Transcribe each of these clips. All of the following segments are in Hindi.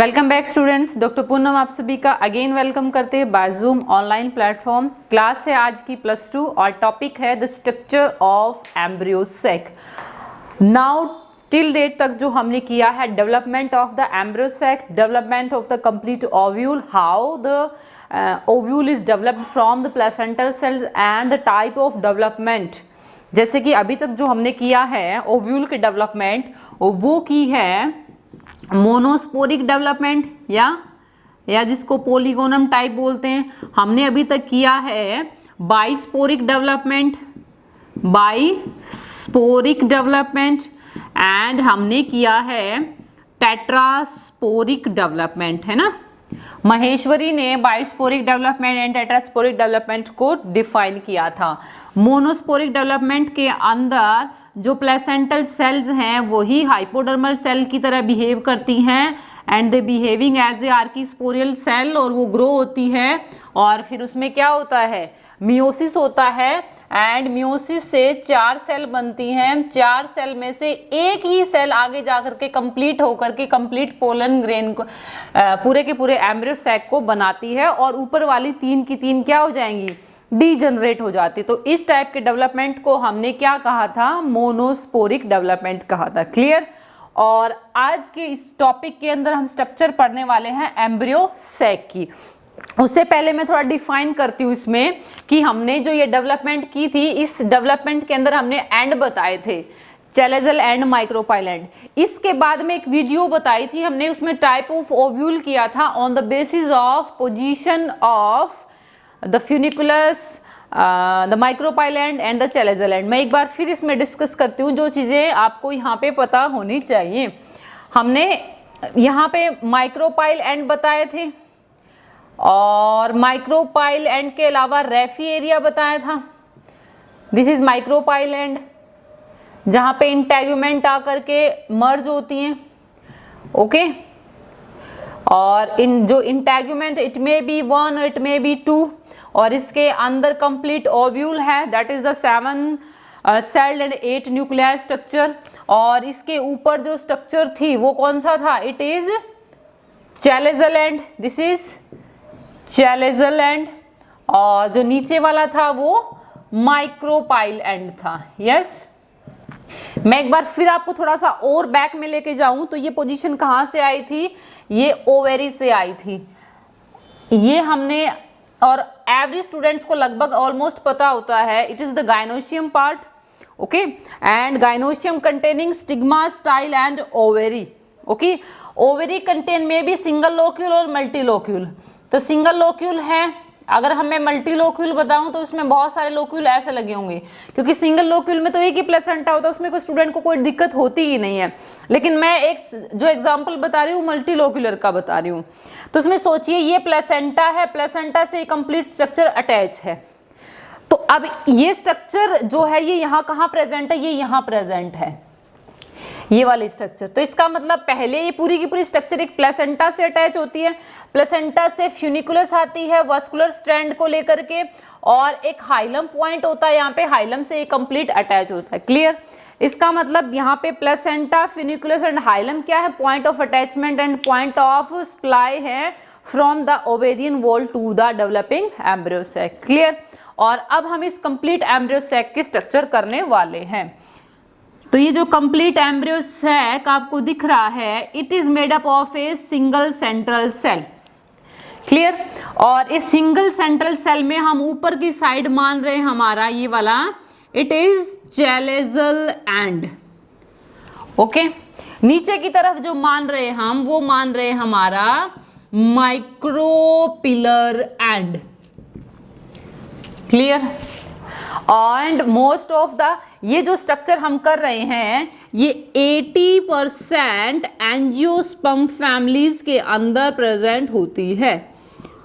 Welcome back students, doctor Poonam आप सभी का अगेन वेलकम करते हैं by Zoom online platform. Class है आज की +2 और टॉपिक है the structure of embryo sac. Now till date तक जो हमने किया है development of the embryo sac, development of the complete ovule, how the ovule is developed from the placental cells and the type of development. जैसे कि अभी तक जो हमने किया है ओव्यूल के डेवलपमेंट वो की है मोनोस्पोरिक डेवलपमेंट या जिसको पोलीगोनम टाइप बोलते हैं। हमने अभी तक किया है बाइस्पोरिक डेवलपमेंट एंड हमने किया है टेट्रास्पोरिक डेवलपमेंट, है ना। महेश्वरी ने बाइस्पोरिक डेवलपमेंट एंड टेट्रास्पोरिक डेवलपमेंट को डिफाइन किया था। मोनोस्पोरिक डेवलपमेंट के अंदर जो प्लेसेंटल सेल्स हैं वही हाइपोडर्मल सेल की तरह बिहेव करती हैं and they behaving as a archesporial cell, और वो ग्रो होती है और फिर उसमें क्या होता है, मियोसिस होता है एंड मियोसिस से 4 सेल बनती हैं। 4 सेल में से एक ही सेल आगे जाकर के कंप्लीट होकर के कंप्लीट पोलन ग्रेन को पूरे के पूरे एम्ब्रियो सैक को बनाती है और ऊपर वाली 3 की 3 क्या हो जाएंगी, डीजनरेट हो जाती। तो इस टाइप के डेवलपमेंट को हमने क्या कहा था, मोनोस्पोरिक डेवलपमेंट कहा था। क्लियर। और आज के इस टॉपिक के अंदर हम स्ट्रक्चर पढ़ने वाले हैं एम्ब्रियो सैक की। उससे पहले मैं थोड़ा डिफाइन करती हूँ इसमें कि हमने जो ये डेवलपमेंट की थी, इस डेवलपमेंट के अंदर हमने एंड बताए थे, चैलेजल एंड माइक्रोपाइल एंड। इसके बाद में एक वीडियो बताई थी हमने, उसमें टाइप ऑफ ओव्यूल किया था on the basis of position of the funiculus, the micropyle and and the chalazal and. मैं एक बार फिर इसमें डिस्कस करती हूँ जो चीज़ें आपको यहाँ पे पता होनी चाहिए। हमने यहाँ पे माइक्रोपाइल एंड बताए थे और माइक्रोपाइल एंड के अलावा रेफी एरिया बताया था। दिस इज माइक्रोपाइल एंड जहाँ पे इंटेगुमेंट आकर के मर्ज होती हैं, ओके। और इन जो integument it may be 1 it may be 2 और इसके अंदर कंप्लीट ओव्यूल है, that is the 7 celled and 8 nuclear structure. और इसके ऊपर जो स्ट्रक्चर थी वो कौन सा था, it is chalazal and, this is chalazal and. और जो नीचे वाला था वो माइक्रोपाइल एंड था। यस मैं एक बार फिर आपको थोड़ा सा और बैक में लेके जाऊं तो ये पोजीशन कहाँ से आई थी, ये ओवेरी से आई थी। ये हमने, और एवरी स्टूडेंट्स को लगभग ऑलमोस्ट पता होता है, it is the gynoecium part, okay. And gynoecium containing stigma, style and ovary, okay. Ovary contain में भी सिंगल लोक्यूल और मल्टी लोक्यूल। तो सिंगल लोक्यूल है, अगर हमें मल्टी लोक्यूल बताऊं तो उसमें बहुत सारे लोक्यूल ऐसे लगे होंगे, क्योंकि सिंगल लोक्यूल में तो एक ही प्लेसेंटा होता है, उसमें कोई स्टूडेंट को कोई दिक्कत होती ही नहीं है। लेकिन मैं एक जो एग्जांपल बता रही हूँ मल्टी लोक्यूलर का बता रही हूँ। तो उसमें सोचिए ये प्लेसेंटा है, प्लेसेंटा से कंप्लीट स्ट्रक्चर अटैच है। तो अब ये स्ट्रक्चर जो है ये यहाँ कहाँ प्रेजेंट है, ये यहाँ प्रेजेंट है, ये वाली स्ट्रक्चर। तो इसका मतलब पहले ये पूरी की पूरी स्ट्रक्चर एक प्लेसेंटा से अटैच होती है, प्लेसेंटा से फ्यूनिकुलस आती है वस्कुलर स्ट्रैंड को लेकर के, और एक हाइलम पॉइंट होता है यहाँ पे, हाइलम से ये कंप्लीट अटैच होता है। क्लियर। इसका मतलब यहाँ पे प्लेसेंटा, फ्यूनिकुलस एंड हाइलम क्या है, point of attachment and point of supply है from the ovarian wall to the developing embryo sac. Clear. और अब हम इस कंप्लीट एम्ब्रियो सैक के स्ट्रक्चर करने वाले हैं। तो ये जो कंप्लीट एम्ब्रियो सैक आपको दिख रहा है, it is made up of a single central cell. Clear. और इस सिंगल सेंट्रल सेल में हम ऊपर की साइड मान रहे हैं हमारा ये वाला, it is chalazal and, okay. नीचे की तरफ जो मान रहे हैं हम, वो मान रहे हैं हमारा micropylar and. Clear. And most of the ये जो स्ट्रक्चर हम कर रहे हैं ये 80% एंजियोस्पर्म फैमिलीज के अंदर प्रेजेंट होती है।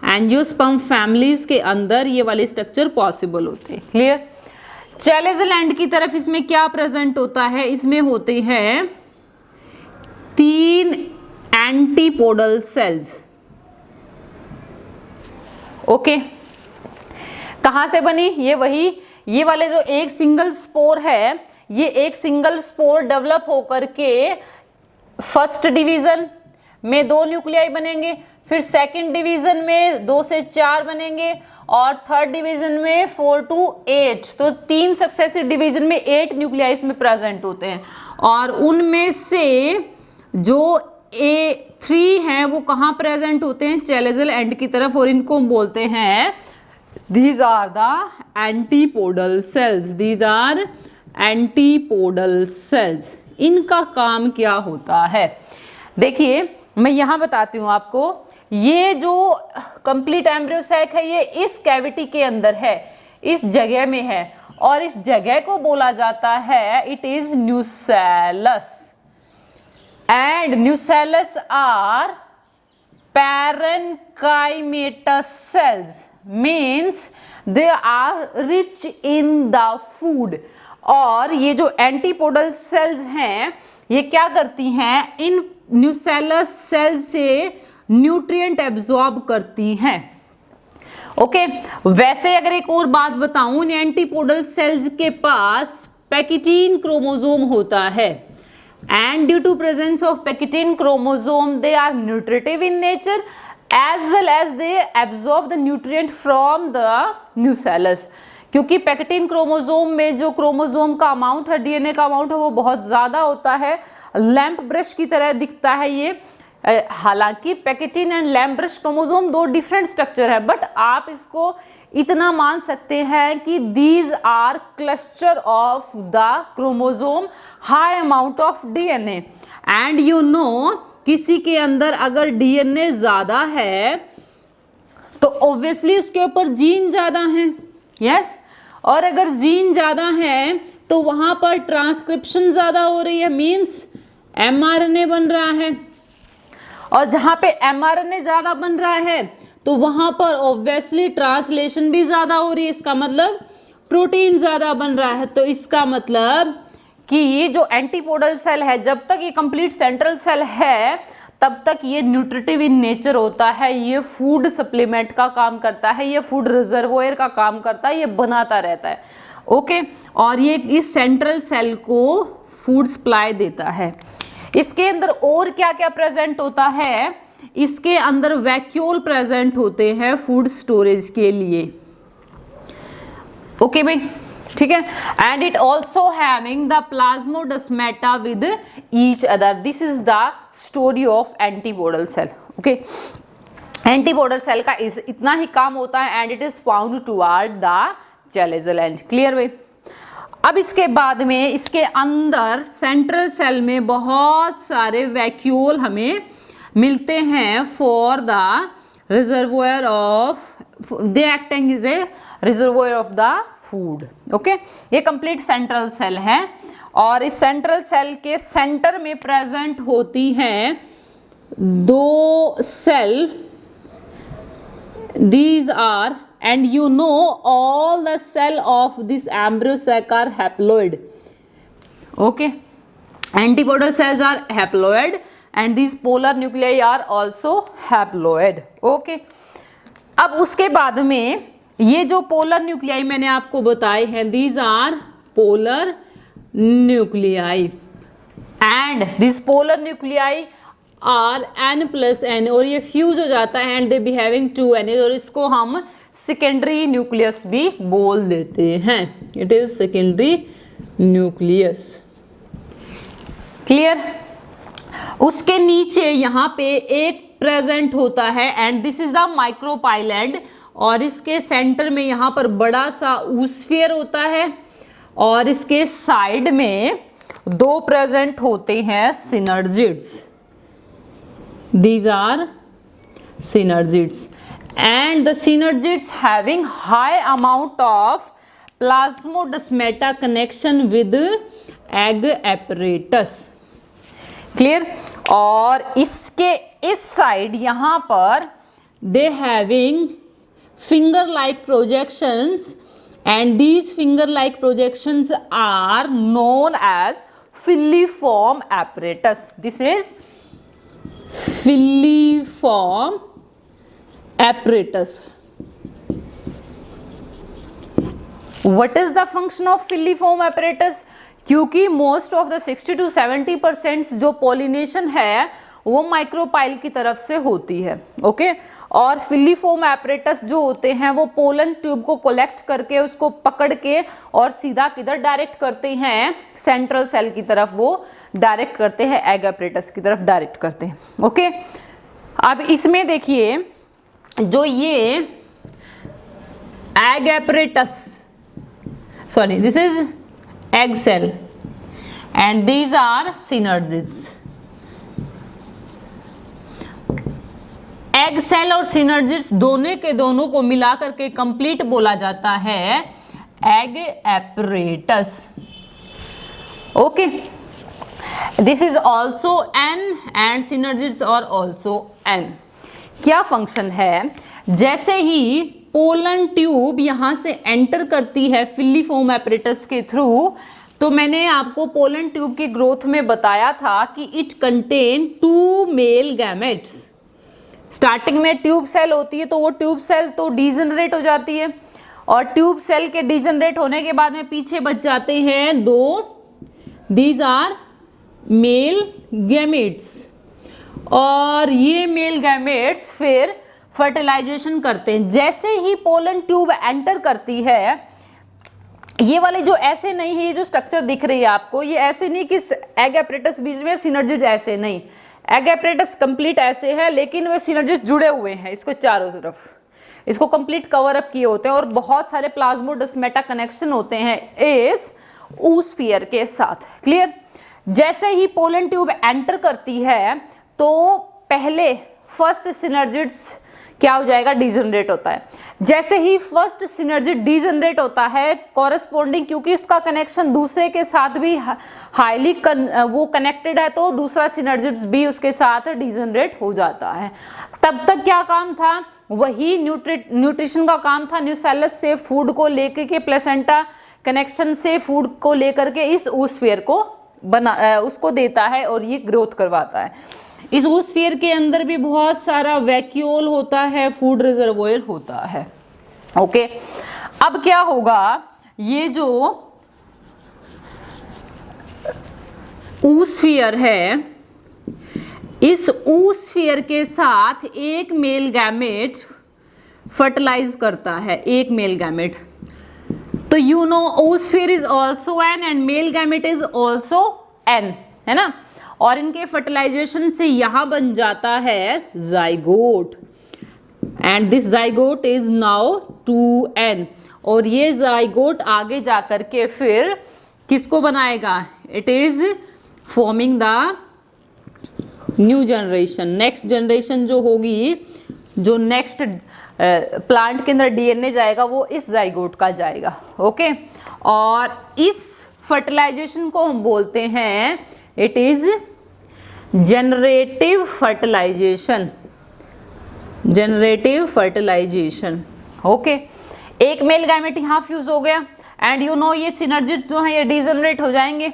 एंजियोस्पर्म फैमिलीज के अंदर ये वाले स्ट्रक्चर पॉसिबल होते हैं। क्लियर। चैलेजल एंड की तरफ इसमें क्या प्रेजेंट होता है, इसमें होते हैं 3 एंटीपोडल सेल्स, ओके। कहाँ से बनी, ये वही ये वाले जो एक सिंगल स्पोर है, ये एक सिंगल स्पोर डेवलप होकर के फर्स्ट डिवीजन, में 2 न्यूक्लियाई बनेंगे, फिर सेकंड डिवीजन में 2 से 4 बनेंगे और थर्ड डिवीजन में 4 to 8। तो 3 सक्सेसिव डिवीजन में 8 न्यूक्लियाई इसमें प्रेजेंट होते हैं और उनमें से जो A3 हैं वो कहाँ प्रेजेंट होते हैं, चैलेजल एंड की तरफ, और इनको हम बोलते हैं these are the antipodal cells, these are antipodal cells। इनका काम क्या होता है, देखिए मैं यहाँ बताती हूँ आपको। ये जो कंप्लीट एम्ब्रियो सैक है ये इस कैविटी के अंदर है, इस जगह में है, और इस जगह को बोला जाता है it is nucellus. And nucellus are parenchymatous cells, means they are rich in the food. और ये जो एंटीपोडल सेल्स हैं ये क्या करती हैं, इन न्यूसेलस सेल्स से न्यूट्रिएंट एब्जॉर्ब करती हैं। ओके, वैसे अगर एक और बात बताऊं, एंटीपोडल सेल्स के पास पैकिटीन क्रोमोसोम होता है and due to presence of pachytene chromosome they are nutritive in nature as well as they absorb the nutrient from the nucellus। क्योंकि पैकेटिन क्रोमोसोम में जो क्रोमोसोम का अमाउंट है, डीएनए का अमाउंट है, वो बहुत ज़्यादा होता है, लैंप ब्रश की तरह दिखता है ये। हालांकि pachytene and lamp brush chromosome 2 different structure है, बट आप इसको इतना मान सकते हैं कि these are cluster of the chromosome, high amount of DNA. And you know किसी के अंदर अगर डीएनए ज्यादा है तो ऑब्वियसली उसके ऊपर जीन ज्यादा हैं, यस। और अगर जीन ज्यादा है तो वहां पर ट्रांसक्रिप्शन ज्यादा हो रही है, मींस एमआरएनए बन रहा है। और जहां पे एमआरएनए ज्यादा बन रहा है तो वहां पर ऑब्वियसली ट्रांसलेशन भी ज्यादा हो रही है, इसका मतलब प्रोटीन ज्यादा बन रहा है। तो इसका मतलब कि ये जो एंटीपोडल सेल है, जब तक ये कंप्लीट सेंट्रल सेल है तब तक ये न्यूट्रिटिव इन नेचर होता है, ये फूड सप्लीमेंट का काम करता है, ये फूड रिजर्वोयर का काम करता है, ये बनाता रहता है। ओके, और ये इस सेंट्रल सेल को फूड सप्लाई देता है। इसके अंदर और क्या क्या प्रेजेंट होता है, इसके अंदर वैक्यूल प्रेजेंट होते हैं फूड स्टोरेज के लिए। ओके भाई, ठीक है। And it also having the plasmodesmata with each other. This is the story of antipodal cell. Okay, antipodal cell का इतना ही काम होता है and it is found toward the chalazal end. Clear वे। अब इसके बाद में इसके अंदर सेंट्रल सेल में बहुत सारे वैक्यूल हमें मिलते हैं for the reservoir of, they acting is a reservoir of the food. Okay, ये कंप्लीट सेंट्रल सेल है और इस सेंट्रल सेल के सेंटर में प्रेजेंट होती हैं 2 cell, these are, and you know all the cell of this embryo sac are haploid। okay, antipodal cells are haploid and these polar nuclei are also haploid। okay, अब उसके बाद में ये जो पोलर न्यूक्लियाई मैंने आपको बताए हैं, these are polar nuclei and these polar nuclei are n+n, और ये फ्यूज हो जाता है and they be having 2 n, और इसको हम सेकेंडरी न्यूक्लियस भी बोल देते हैं। It is secondary nucleus. Clear. उसके नीचे यहाँ पे एक प्रेजेंट होता है एंड दिस इज द माइक्रोपाइलैंड, और इसके सेंटर में यहाँ पर बड़ा सा ऊस्फीयर होता है और इसके साइड में 2 प्रेजेंट होते हैं synergids. These are synergids and the synergids having high amount of plasmodesmata connection with egg apparatus। Clear. और इसके इस साइड यहाँ पर they having finger like projections and these finger like projections are known as filiform apparatus। This is filiform apparatus। What is the function of filiform apparatus? क्योंकि मोस्ट ऑफ द 60 to 70% जो पॉलिनेशन है वो माइक्रोपाइल की तरफ से होती है। ओके, और फिलीफोम एपरेटस जो होते हैं वो पोलन ट्यूब को कलेक्ट करके उसको पकड़ के और सीधा किधर डायरेक्ट करते हैं, सेंट्रल सेल की तरफ वो डायरेक्ट करते हैं, एग एपरेटस की तरफ डायरेक्ट करते हैं। ओके, अब इसमें देखिए जो ये egg apparatus, sorry this is egg cell and these are synergids. Egg cell और सिनर्जिड्स दोनों के दोनों को मिला करके कंप्लीट बोला जाता है egg apparatus. Okay, this is also N and synergids are also N. क्या फंक्शन है, जैसे ही पोलन ट्यूब यहां से एंटर करती है फिलीफोम एपरेटस के थ्रू, तो मैंने आपको पोलन ट्यूब की ग्रोथ में बताया था कि it contain 2 male gametes. Starting में ट्यूब सेल होती है तो वो ट्यूब सेल तो डिजनरेट हो जाती है, और ट्यूब सेल के डिजनरेट होने के बाद में पीछे बच जाते हैं 2, दीज आर मेल गैमेट्स, और ये मेल गैमेट्स फिर फर्टिलाइजेशन करते हैं। जैसे ही पोलन ट्यूब एंटर करती है, ये वाले जो ऐसे नहीं है, ये जो स्ट्रक्चर दिख रही है आपको, ये ऐसे नहीं कि एग एपरेटस बीच में, सिनर्जिड ऐसे नहीं, एग एपरेटस कंप्लीट ऐसे है, लेकिन वे सिनर्जिड जुड़े हुए हैं इसको चारों तरफ, इसको कंप्लीट कवर अप किए होते हैं, और बहुत सारे प्लाज्मोडेस्माटा कनेक्शन होते हैं इस oosphere के साथ। क्लियर? जैसे ही पोलन ट्यूब एंटर करती है तो पहले फर्स्ट सिनर्जिड्स क्या हो जाएगा, डिजनरेट होता है। जैसे ही फर्स्ट सिनर्जिड डिजनरेट होता है कॉरेस्पॉन्डिंग, क्योंकि उसका कनेक्शन दूसरे के साथ भी हाईली वो कनेक्टेड है, तो दूसरा सिनर्जिड्स भी उसके साथ डिजनरेट हो जाता है। तब तक क्या काम था, वही न्यूट्रिशन का काम था, न्यूसेलस से फूड को लेकर के, प्लेसेंटा कनेक्शन से फूड को लेकर के इस oosphere को उसको देता है और ये ग्रोथ करवाता है। इस oosphere के अंदर भी बहुत सारा वैक्यूल होता है, फूड रिजर्वोयर होता है। ओके, अब क्या होगा, ये जो oosphere है, इस oosphere के साथ एक मेल गैमेट फर्टिलाइज करता है, एक मेल गैमेट। तो you know oosphere is also N and male gamete is also N, है ना, और इनके फर्टिलाइजेशन से यहां बन जाता है zygote, and this zygote is now 2n, और ये जाइगोट आगे जाकर के फिर किसको बनाएगा, it is forming the new generation. Next generation जो होगी, जो नेक्स्ट प्लांट के अंदर डीएनए जाएगा वो इस जाइगोट का जाएगा। ओके, और इस फर्टिलाइजेशन को हम बोलते हैं, it is generative fertilization, generative fertilization. Okay, एक मेल गैमेट यहाँ फ्यूज हो गया, एंड यू नो ये सिनर्जिड जो है ये डिजनरेट हो जाएंगे।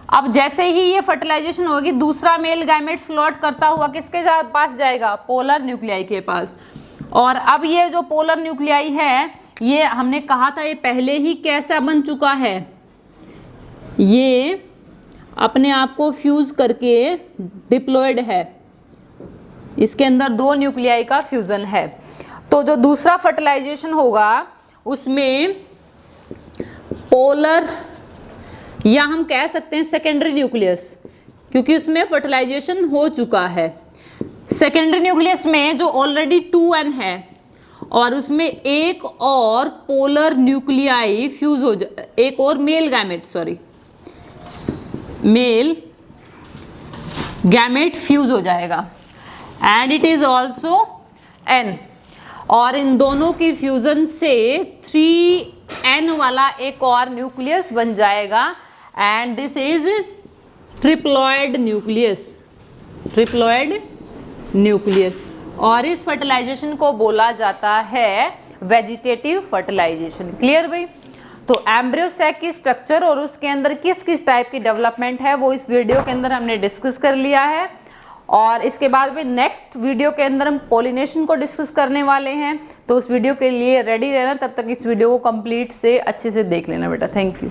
अब जैसे ही ये फर्टिलाइजेशन होगी, दूसरा मेल गैमेट फ्लोट करता हुआ किसके पास जाएगा, पोलर न्यूक्लियाई के पास। और अब ये जो पोलर न्यूक्लियाई है, ये हमने कहा था ये पहले ही कैसा बन चुका है, ये अपने आप को फ्यूज करके डिप्लॉयड है, इसके अंदर 2 न्यूक्लियाई का फ्यूजन है। तो जो दूसरा फर्टिलाइजेशन होगा उसमें पोलर, या हम कह सकते हैं सेकेंडरी न्यूक्लियस, क्योंकि उसमें फर्टिलाइजेशन हो चुका है। सेकेंडरी न्यूक्लियस में जो ऑलरेडी 2n है, और उसमें एक और पोलर न्यूक्लियाई फ्यूज हो एक और male gamete, sorry male gamete fuse हो जाएगा, and it is also n, और इन दोनों की फ्यूजन से 3n वाला एक और न्यूक्लियस बन जाएगा, and this is triploid nucleus, triploid nucleus. और इस फर्टिलाइजेशन को बोला जाता है वेजिटेटिव फर्टिलाइजेशन। क्लियर भाई? तो एम्ब्रियो सैक की स्ट्रक्चर और उसके अंदर किस किस टाइप की डेवलपमेंट है वो इस वीडियो के अंदर हमने डिस्कस कर लिया है, और इसके बाद में नेक्स्ट वीडियो के अंदर हम पॉलिनेशन को डिस्कस करने वाले हैं। तो उस वीडियो के लिए रेडी रहना, तब तक इस वीडियो को कंप्लीट से अच्छे से देख लेना बेटा। Thank you.